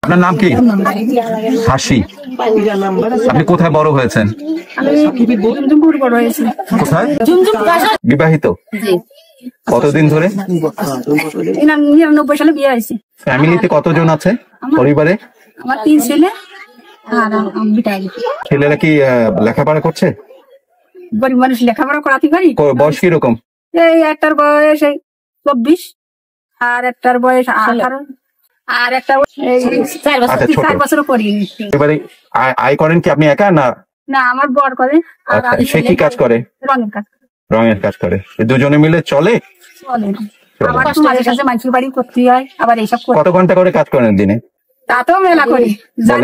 আপনার নাম কি? হাসি। আপনি কোথায় বড় হয়েছেন? কোথায়? বিবাহিত? কতদিন ধরে? 99 সালে বিয়ে হয়েছে। ফ্যামিলিতে কতজন আছে পরিবারে? আমার 3 ছেলে আর আমি। ছেলেরা কি লেখাপড়া করছে? গরিব মানুষ লেখাপড়া করাতে পারি। বয়স কিরকম? এই একটার বয়স 24 আর একটার বয়স 18 আর একটা 4 বছর পরি। এবারে আয় করেন কি আপনি একা না? না, আমার বর করে। আর সে কি কাজ করে? রঙের কাজ। রঙের কাজ করে। দুজনে মিলে চলে? আমার তো মাঝে সাঝে মানুষের বাড়ি করতে হয়, আবার এইসব। কত ঘন্টা করে কাজ করেন দিনে? তা তো মেলা করি।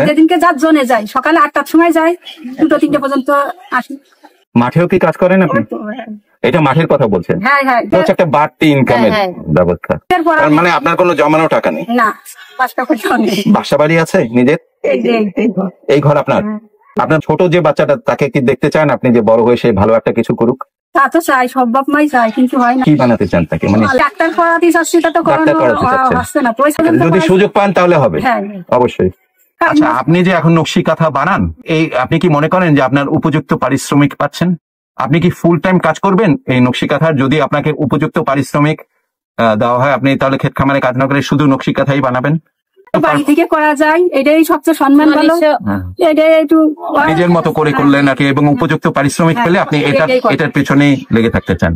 যেদিনকে যার জনে যায়, সকালে 8টার সময় যায়, 2-3টে পর্যন্ত আসি। মাঠেও কি কাজ করেন আপনি? এটা মাঠের কথা বলছেন? হ্যাঁ হ্যাঁ, একটা বাড়তি ইনকামের ব্যবস্থা। মানে আপনার কোনো জমানো টাকা নেই? না, বাসা বাড়ি আছে নিজের? এই ঘর আপনার? আপনার ছোট যে বাচ্চাটা, তাকে কি দেখতে চান আপনি যে বড় হয়ে সে ভালো একটা কিছু করুক? তা তো চাই, সব বাপ মাই চাই, কিন্তু হয় না। কি বানাতে চান তাকে? মানে ডাক্তার পড়াতে চাচ্ছি, তা তো হচ্ছে না। যদি সুযোগ পান তাহলে হবে, অবশ্যই। আচ্ছা, আপনি যে এখন নকশি কাঁথা বানান, আপনি কি মনে করেন যে আপনার উপযুক্ত পারিশ্রমিক পাচ্ছেন? আপনি কি ফুল টাইম কাজ করবেন এই নকশি কাঁথার? যদি আপনাকে উপযুক্ত পারিশ্রমিক দেওয়া হয়, আপনি তাহলে ক্ষেত খামারে কাজ না করে শুধু নকশি কাঁথাই বানাবেন? বাড়ি থেকে করা যায়, এটাই সবচেয়ে সম্মান ভালো। এটাই একটু নিজের মতো করে করলেন আর কি, এবং উপযুক্ত পারিশ্রমিক পেলে আপনি এটার পেছনেই লেগে থাকতে চান।